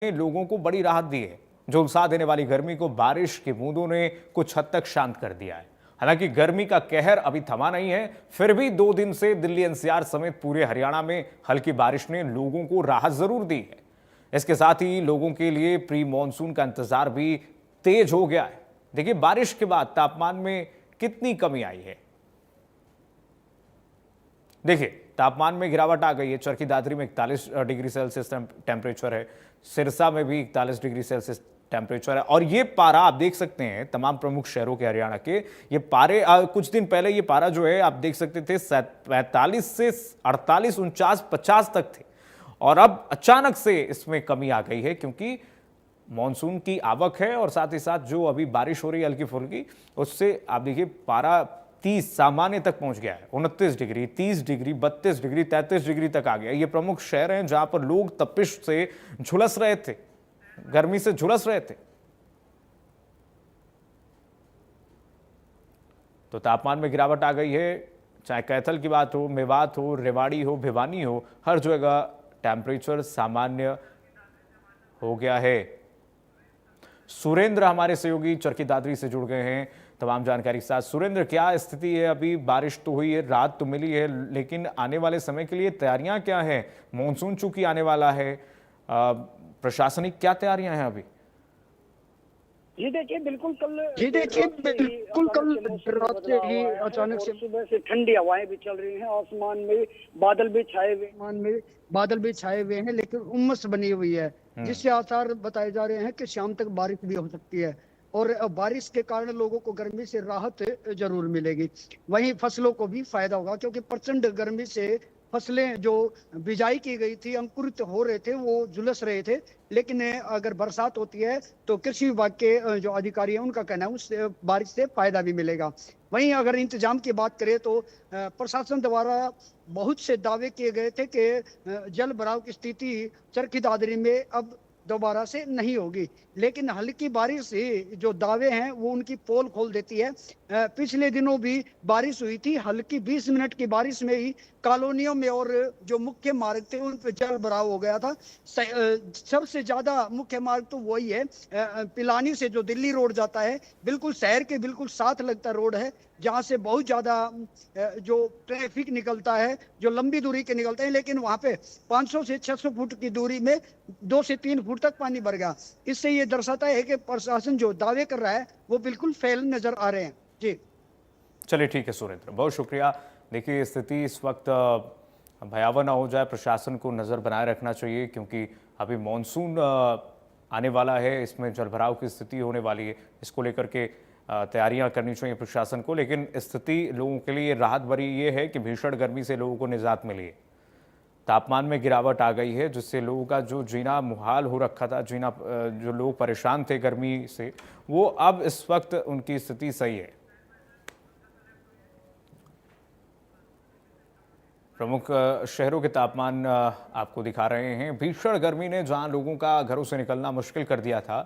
ने लोगों को बड़ी राहत दी है। झुलसा देने वाली गर्मी को बारिश की बूंदों ने कुछ हद तक शांत कर दिया है। हालांकि गर्मी का कहर अभी थमा नहीं है, फिर भी 2 दिन से दिल्ली एनसीआर समेत पूरे हरियाणा में हल्की बारिश ने लोगों को राहत जरूर दी है। इसके साथ ही लोगों के लिए प्री मॉनसून का इंतजार भी तेज हो गया है। देखिए बारिश के बाद तापमान में कितनी कमी आई है। देखिए तापमान में गिरावट आ गई है। चरखी दादरी में 41 डिग्री सेल्सियस टेम्परेचर है, सिरसा में भी 41 डिग्री सेल्सियस टेम्परेचर है। और ये पारा आप देख सकते हैं तमाम प्रमुख शहरों के हरियाणा के ये पारे कुछ दिन पहले ये पारा जो है आप देख सकते थे 45 से 48, 49, 50 तक थे और अब अचानक से इसमें कमी आ गई है क्योंकि मॉनसून की आवक है और साथ ही साथ जो अभी बारिश हो रही है हल्की फुल्की, उससे आप देखिए पारा 30 सामान्य तक पहुंच गया है। 29 डिग्री, 30 डिग्री, 32 डिग्री, 33 डिग्री तक आ गया। ये प्रमुख शहर हैं जहां पर लोग तपिश से झुलस रहे थे, गर्मी से झुलस रहे थे। तो तापमान में गिरावट आ गई है। चाहे कैथल की बात हो, मेवात हो, रेवाड़ी हो, भिवानी हो, हर जगह टेम्परेचर सामान्य हो गया है। सुरेंद्र हमारे सहयोगी चरखी दादरी से जुड़ गए हैं तमाम जानकारी के साथ। सुरेंद्र, क्या स्थिति है? अभी बारिश तो हुई है, राहत तो मिली है, लेकिन आने वाले समय के लिए तैयारियां क्या हैं? मॉनसून चूंकि आने वाला है, प्रशासनिक क्या तैयारियां हैं अभी? जी देखिए बिल्कुल कल रात से ही अचानक से सुबह से ठंडी हवाएं भी चल रही हैं। आसमान में बादल भी छाए हुए हैं, लेकिन उमस बनी हुई है, जिससे आसार बताए जा रहे हैं कि शाम तक बारिश भी हो सकती है। और बारिश के कारण लोगों को गर्मी से राहत जरूर मिलेगी। वहीं फसलों को भी फायदा होगा, क्योंकि प्रचंड गर्मी से फसलें जो बिजाई की गई थी, अंकुरित हो रहे थे, वो झुलस रहे थे। लेकिन अगर बरसात होती है तो कृषि विभाग के जो अधिकारी हैं उनका कहना है उस बारिश से फायदा भी मिलेगा। वहीं अगर इंतजाम की बात करें तो प्रशासन द्वारा बहुत से दावे किए गए थे कि जल भराव की स्थिति चरखी दादरी में अब दोबारा से नहीं होगी, लेकिन हल्की बारिश से जो दावे हैं वो उनकी पोल खोल देती है। पिछले दिनों भी बारिश हुई थी, हल्की 20 मिनट की बारिश में ही कॉलोनियों में और जो मुख्य मार्ग थे उन पर जल भराव हो गया था। सबसे ज्यादा मुख्य मार्ग तो वही है, पिलानी से जो दिल्ली रोड जाता है, बिल्कुल शहर के बिल्कुल साथ लगता रोड है, जहां से बहुत ज्यादा जो ट्रैफिक निकलता है, जो लंबी दूरी के निकलते हैं, लेकिन वहां पे 500 से 600 फुट की दूरी में 2 से 3 फुट तक पानी भर गया। इससे ये दर्शाता है कि प्रशासन जो दावे कर रहा है वो बिल्कुल फेल नजर आ रहे हैं। जी चलिए ठीक है सुरेंद्र, बहुत शुक्रिया। देखिए स्थिति इस वक्त भयावह ना हो जाए, प्रशासन को नज़र बनाए रखना चाहिए क्योंकि अभी मॉनसून आने वाला है, इसमें जलभराव की स्थिति होने वाली है। इसको लेकर के तैयारियां करनी चाहिए प्रशासन को। लेकिन स्थिति लोगों के लिए राहत भरी ये है कि भीषण गर्मी से लोगों को निजात मिली है। तापमान में गिरावट आ गई है, जिससे लोगों का जो जीना मुहाल हो रखा था, जो लोग परेशान थे गर्मी से, वो अब इस वक्त उनकी स्थिति सही है। प्रमुख शहरों के तापमान आपको दिखा रहे हैं। भीषण गर्मी ने जहां लोगों का घरों से निकलना मुश्किल कर दिया था,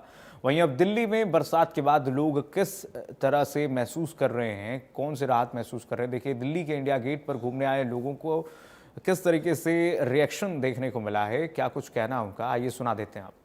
वहीं अब दिल्ली में बरसात के बाद लोग किस तरह से महसूस कर रहे हैं, कौन से राहत महसूस कर रहे हैं। देखिए दिल्ली के इंडिया गेट पर घूमने आए लोगों को किस तरीके से रिएक्शन देखने को मिला है, क्या कुछ कहना उनका, आइए सुना देते हैं आपको।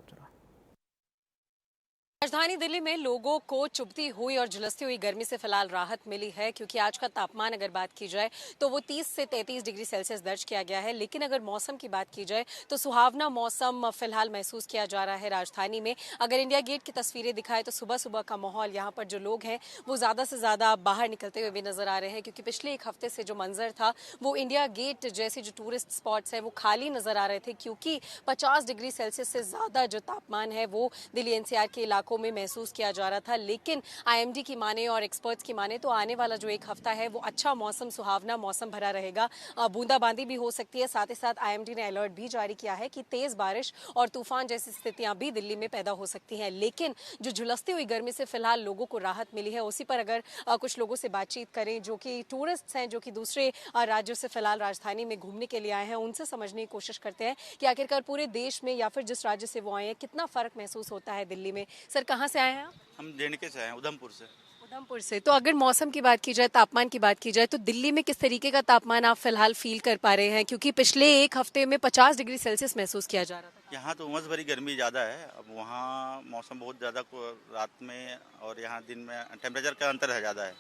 राजधानी दिल्ली में लोगों को चुभती हुई और झुलसती हुई गर्मी से फिलहाल राहत मिली है, क्योंकि आज का तापमान अगर बात की जाए तो वो 30 से 33 डिग्री सेल्सियस दर्ज किया गया है। लेकिन अगर मौसम की बात की जाए तो सुहावना मौसम फिलहाल महसूस किया जा रहा है राजधानी में। अगर इंडिया गेट की तस्वीरें दिखाएं तो सुबह सुबह का माहौल, यहाँ पर जो लोग हैं वो ज़्यादा से ज़्यादा बाहर निकलते हुए भी नजर आ रहे हैं, क्योंकि पिछले एक हफ्ते से जो मंजर था वो इंडिया गेट जैसे जो टूरिस्ट स्पॉट्स हैं वो खाली नजर आ रहे थे, क्योंकि 50 डिग्री सेल्सियस से ज़्यादा जो तापमान है वो दिल्ली एनसीआर के इलाकों में महसूस किया जा रहा था। लेकिन आईएमडी की माने और एक्सपर्ट्स की माने तो आने वाला जो एक हफ्ता है वो अच्छा मौसम, सुहावना मौसम भरा रहेगा। बूंदाबांदी भी हो सकती है। साथ ही साथ आईएमडी ने अलर्ट भी जारी किया है कि तेज बारिश और तूफान जैसी स्थितियां भी दिल्ली में पैदा हो सकती हैं। लेकिन जो झुलसती हुई गर्मी से फिलहाल लोगों को राहत मिली है, उसी पर अगर कुछ लोगों से बातचीत करें जो कि टूरिस्ट हैं, जो कि दूसरे राज्यों से फिलहाल राजधानी में घूमने के लिए आए हैं, उनसे समझने की कोशिश करते हैं कि आखिरकार पूरे देश में या फिर जिस राज्य से वो आए हैं कितना फर्क महसूस होता है दिल्ली में। सर कहाँ से आए हैं आप? हम जेएनके से आए हैं, उधमपुर से। उधमपुर से। तो अगर मौसम की बात की जाए, तापमान की बात की जाए, तो दिल्ली में किस तरीके का तापमान आप फिलहाल फील कर पा रहे हैं? क्योंकि पिछले एक हफ्ते में 50 डिग्री सेल्सियस महसूस किया जा रहा था। यहाँ तो उमस भरी गर्मी ज़्यादा है। अब वहाँ मौसम बहुत ज़्यादा रात में और यहाँ दिन में टेम्परेचर का अंतर है ज़्यादा है।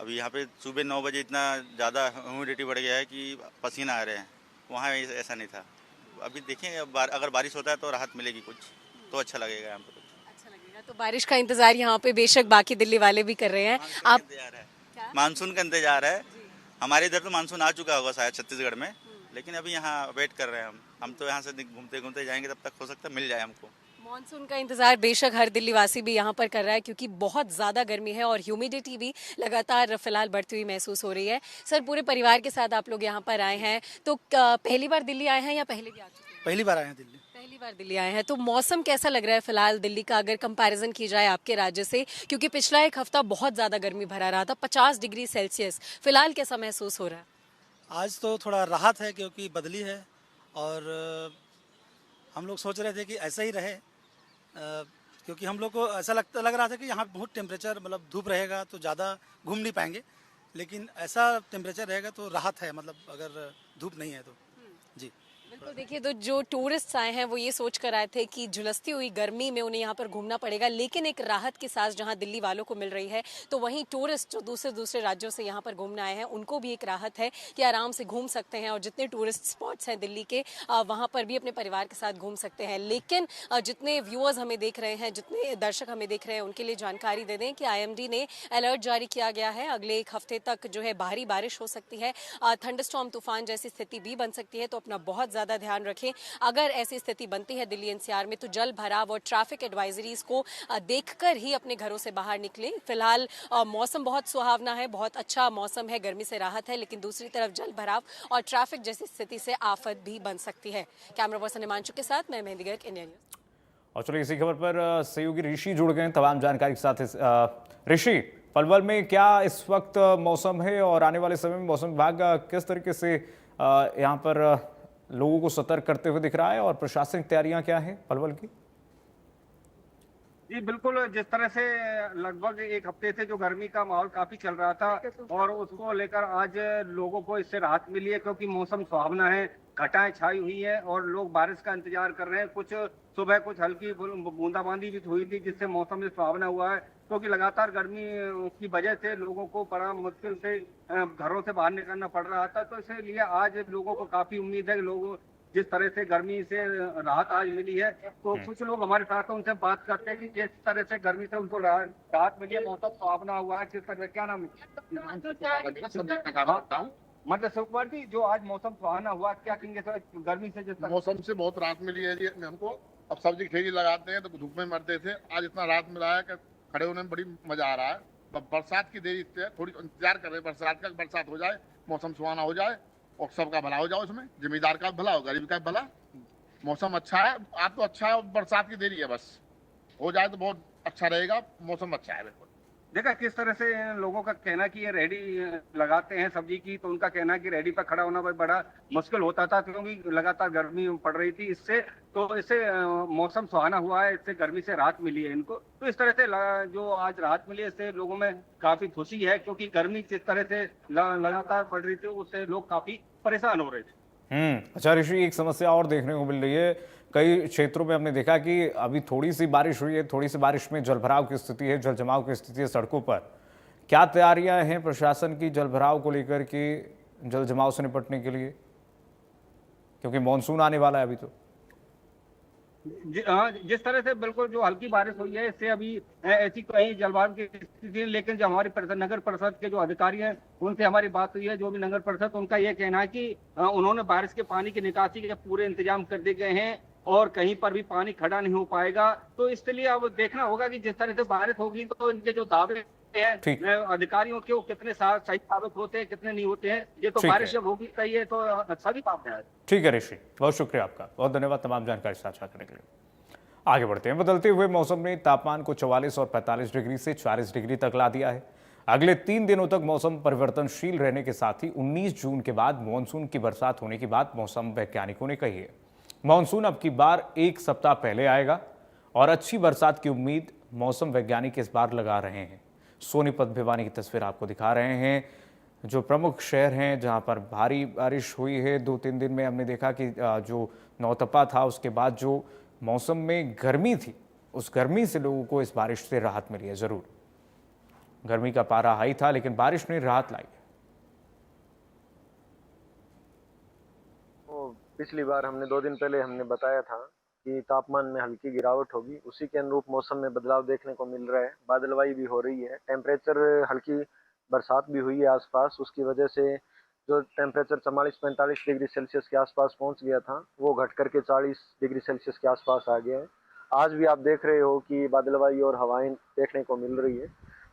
अभी यहाँ पे सुबह 9 बजे इतना ज़्यादा ह्यूमिडिटी बढ़ गया है कि पसीना आ रहे हैं। वहाँ ऐसा नहीं था। अभी देखेंगे अगर बारिश होता है तो राहत मिलेगी कुछ, तो अच्छा लगेगा यहाँ पे। अच्छा लगेगा। तो बारिश का इंतजार यहाँ पे बेशक बाकी दिल्ली वाले भी कर रहे हैं। आप मानसून का इंतजार है। हमारे इधर तो मानसून आ चुका होगा शायद छत्तीसगढ़ में, लेकिन अभी यहाँ वेट कर रहे हैं हम तो यहाँ से घूमते घूमते जाएंगे, तब तक हो सकता है मिल जाए हमको। मॉनसून का इंतजार बेशक हर दिल्ली वासी भी यहाँ पर कर रहा है, क्योंकि बहुत ज्यादा गर्मी है और ह्यूमिडिटी भी लगातार फिलहाल बढ़ती हुई महसूस हो रही है। सर, पूरे परिवार के साथ आप लोग यहाँ पर आए हैं, तो पहली बार दिल्ली आए हैं या पहले भी आ चुके हैं? पहली बार आए हैं दिल्ली। पहली बार दिल्ली आए हैं। तो मौसम कैसा लग रहा है फिलहाल दिल्ली का, अगर कंपैरिजन की जाए आपके राज्य से? क्योंकि पिछला एक हफ्ता बहुत ज्यादा गर्मी भरा रहा था, 50 डिग्री सेल्सियस। फिलहाल कैसा महसूस हो रहा है? आज तो थोड़ा राहत है क्योंकि बदली है और हम लोग सोच रहे थे कि ऐसा ही रहे, क्योंकि हम लोग को ऐसा लग रहा था कि यहाँ बहुत टेम्परेचर मतलब धूप रहेगा तो ज़्यादा घूम नहीं पाएंगे, लेकिन ऐसा टेम्परेचर रहेगा तो राहत है, मतलब अगर धूप नहीं है तो। जी बिल्कुल। देखिए, तो जो टूरिस्ट आए हैं वो ये सोच कर आए थे कि झुलसती हुई गर्मी में उन्हें यहाँ पर घूमना पड़ेगा, लेकिन एक राहत की सांस जहाँ दिल्ली वालों को मिल रही है, तो वहीं टूरिस्ट जो दूसरे राज्यों से यहाँ पर घूमने आए हैं उनको भी एक राहत है कि आराम से घूम सकते हैं और जितने टूरिस्ट स्पॉट्स हैं दिल्ली के वहाँ पर भी अपने परिवार के साथ घूम सकते हैं। लेकिन जितने व्यूअर्स हमें देख रहे हैं, जितने दर्शक हमें देख रहे हैं, उनके लिए जानकारी दे दें कि IMD ने अलर्ट जारी किया गया है। अगले एक हफ्ते तक जो है भारी बारिश हो सकती है, थंडरस्टॉर्म तूफान जैसी स्थिति भी बन सकती है, तो अपना बहुत ज़्यादा ध्यान रखें। अगर ऐसी स्थिति बनती है दिल्ली NCR में, तो जल भराव और ट्रैफिक एडवाइजरीज को देखकर ही अपने घरों से बाहर निकलें। फिलहाल मौसम बहुत सुहावना है, बहुत अच्छा मौसम है, गर्मी से राहत है, लेकिन दूसरी तरफ जल भराव और ट्रैफिक जैसी स्थिति से आफत भी बन सकती है। कैमरा पर्सन हिमांशु के साथ मैं मेहंदी गर्ग, इंडिया न्यूज। और चलिए इसी खबर पर सहयोगी ऋषि जुड़ गए तमाम जानकारी के साथ। ऋषि, पलवल में क्या इस वक्त मौसम है और आने वाले समय में मौसम विभाग किस तरीके से यहाँ पर लोगों को सतर्क करते हुए दिख रहा है और प्रशासनिक तैयारियां क्या हैं पलवल की? जी बिल्कुल, जिस तरह से लगभग एक हफ्ते से जो गर्मी का माहौल काफी चल रहा था और उसको लेकर आज लोगों को इससे राहत मिली है, क्योंकि मौसम सुहावना है, घटाएं छाई हुई है और लोग बारिश का इंतजार कर रहे हैं। कुछ सुबह कुछ हल्की बूंदाबांदी भी हुई थी, जिससे मौसम में सुहावना हुआ है, क्योंकि लगातार गर्मी की वजह से लोगों को बड़ा मुश्किल से घरों से बाहर निकलना पड़ रहा था। तो इसलिए आज लोगों को काफी उम्मीद है कि लोग जिस तरह से गर्मी से राहत आज मिली है, तो कुछ लोग हमारे साथ हैं, उनसे बात करते हैं कि जिस तरह से गर्मी से उनको राहत मिली है, मौसम सुहावना हुआ है, किस तरह, क्या नाम है? मतलब सुकुमार जी, जो आज मौसम सुहावना हुआ, क्या कहेंगे सर गर्मी से? जिस मौसम से बहुत राहत मिली है जी हमको। अब सब्जी खेती लगाते हैं तो धूप में मरते थे, आज इतना राहत मिला है कि खड़े होने में बड़ी मजा आ रहा है। बरसात की देरी से थोड़ी इंतजार कर रहे हैं बरसात का, बरसात हो जाए, मौसम सुहाना हो जाए और सबका भला हो जाए, उसमें जमींदार का भला हो, गरीब का भला। मौसम अच्छा है, आज तो अच्छा है, बरसात की देरी है, बस हो जाए तो बहुत अच्छा रहेगा। मौसम अच्छा है बिल्कुल। देखा किस तरह से लोगों का कहना कि ये रेडी लगाते हैं सब्जी की, तो उनका कहना कि रेडी पर खड़ा होना बड़ा मुश्किल होता था, क्योंकि लगातार गर्मी पड़ रही थी। इससे मौसम सुहाना हुआ है, इससे गर्मी से राहत मिली है इनको। तो इस तरह से जो आज राहत मिली है, इससे लोगों में काफी खुशी है, क्योंकि गर्मी जिस तरह से लगातार पड़ रही थी, उससे लोग काफी परेशान हो रहे थे। अच्छा ऋषि, एक समस्या और देखने को मिल रही है। कई क्षेत्रों में हमने देखा कि अभी थोड़ी सी बारिश हुई है, थोड़ी सी बारिश में जलभराव की स्थिति है, जल जमाव की स्थिति है सड़कों पर। क्या तैयारियां हैं प्रशासन की जलभराव को लेकर के, जल जमाव से निपटने के लिए, क्योंकि मानसून आने वाला है अभी तो? जिस तरह से बिल्कुल जो हल्की बारिश हुई है, इससे अभी ऐसी कहीं जलवायु की स्थिति, लेकिन जो हमारी नगर परिषद के जो अधिकारी हैं उनसे हमारी बात हुई है, जो भी नगर परिषद, उनका ये कहना है कि उन्होंने बारिश के पानी की निकासी के पूरे इंतजाम कर दिए गए हैं और कहीं पर भी पानी खड़ा नहीं हो पाएगा। तो इसके लिए अब देखना होगा कि जिस तरह से बारिश होगी तो इनके जो दावे हैं अधिकारियों के, वो कितने सही साबित होते हैं, कितने नहीं होते हैं। ये तो बारिश जब होगी सही है तो सभी बात है। ठीक है ऋषि, बहुत शुक्रिया आपका, बहुत धन्यवाद तमाम जानकारी साझा करने के लिए। आगे बढ़ते हैं। बदलते हुए मौसम ने तापमान को 44 और 45 डिग्री से 40 डिग्री तक ला दिया है। अगले 3 दिनों तक मौसम परिवर्तनशील रहने के साथ ही 19 जून के बाद मानसून की बरसात होने की बात मौसम वैज्ञानिकों ने कही है। मानसून अब की बार एक सप्ताह पहले आएगा और अच्छी बरसात की उम्मीद मौसम वैज्ञानिक इस बार लगा रहे हैं। सोनीपत भिवानी की तस्वीर आपको दिखा रहे हैं, जो प्रमुख शहर हैं जहां पर भारी बारिश हुई है 2-3 दिन में। हमने देखा कि जो नौतपा था उसके बाद जो मौसम में गर्मी थी, उस गर्मी से लोगों को इस बारिश से राहत मिली है। ज़रूर गर्मी का पारा हाई था, लेकिन बारिश ने राहत लाई। पिछली बार हमने 2 दिन पहले हमने बताया था कि तापमान में हल्की गिरावट होगी, उसी के अनुरूप मौसम में बदलाव देखने को मिल रहा है। बादलवाई भी हो रही है, टेम्परेचर हल्की बरसात भी हुई है आसपास, उसकी वजह से जो टेम्परेचर 44-45 डिग्री सेल्सियस के आसपास पहुंच गया था वो घट करके 40 डिग्री सेल्सियस के आसपास आ गया है। आज भी आप देख रहे हो कि बादलवाई और हवाएं देखने को मिल रही है।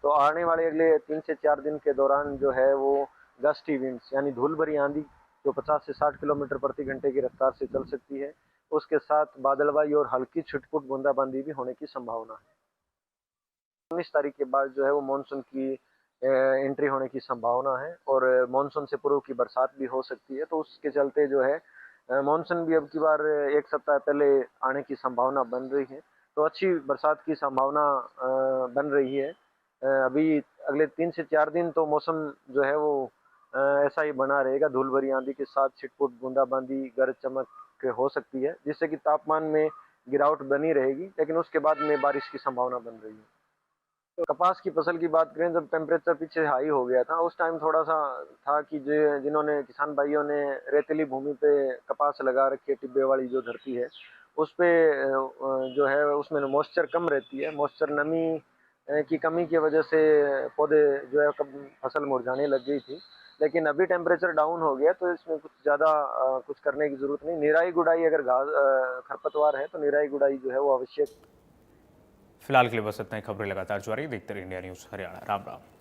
तो आने वाले अगले 3 से 4 दिन के दौरान जो है वो गस्टी विंड्स यानी धूल भरी आंधी जो 50 से 60 किलोमीटर प्रति घंटे की रफ्तार से चल सकती है, उसके साथ बादलवाई और हल्की छिटपुट बूंदाबांदी भी होने की संभावना है। 19 तारीख के बाद जो है वो मानसून की एंट्री होने की संभावना है और मानसून से पूर्व की बरसात भी हो सकती है। तो उसके चलते जो है मानसून भी अब की बार 1 सप्ताह पहले आने की संभावना बन रही है। तो अच्छी बरसात की संभावना बन रही है। अभी अगले 3 से 4 दिन तो मौसम जो है वो ऐसा ही बना रहेगा, धूल भरी आंधी के साथ छिटपुट बूंदाबांदी, गरज चमक हो सकती है, जिससे कि तापमान में गिरावट बनी रहेगी, लेकिन उसके बाद में बारिश की संभावना बन रही है। तो कपास की फसल की बात करें, जब टेम्परेचर पीछे हाई हो गया था उस टाइम थोड़ा सा था कि जिन्होंने किसान भाइयों ने रेतीली भूमि पे कपास लगा रखी है, टिब्बे वाली जो धरती है उस पे जो है उसमें मॉइस्चर कम रहती है। मॉइस्चर नमी की कमी की वजह से पौधे जो है फसल मुरझाने लग गई थी, लेकिन अभी टेम्परेचर डाउन हो गया तो इसमें कुछ ज़्यादा कुछ करने की ज़रूरत नहीं। निराई गुड़ाई अगर घास खरपतवार है तो निराई गुड़ाई जो है वो आवश्यक। फिलहाल के लिए बस इतना ही। खबरें लगातार जारी, देखते रहिए इंडिया न्यूज़ हरियाणा। राम राम।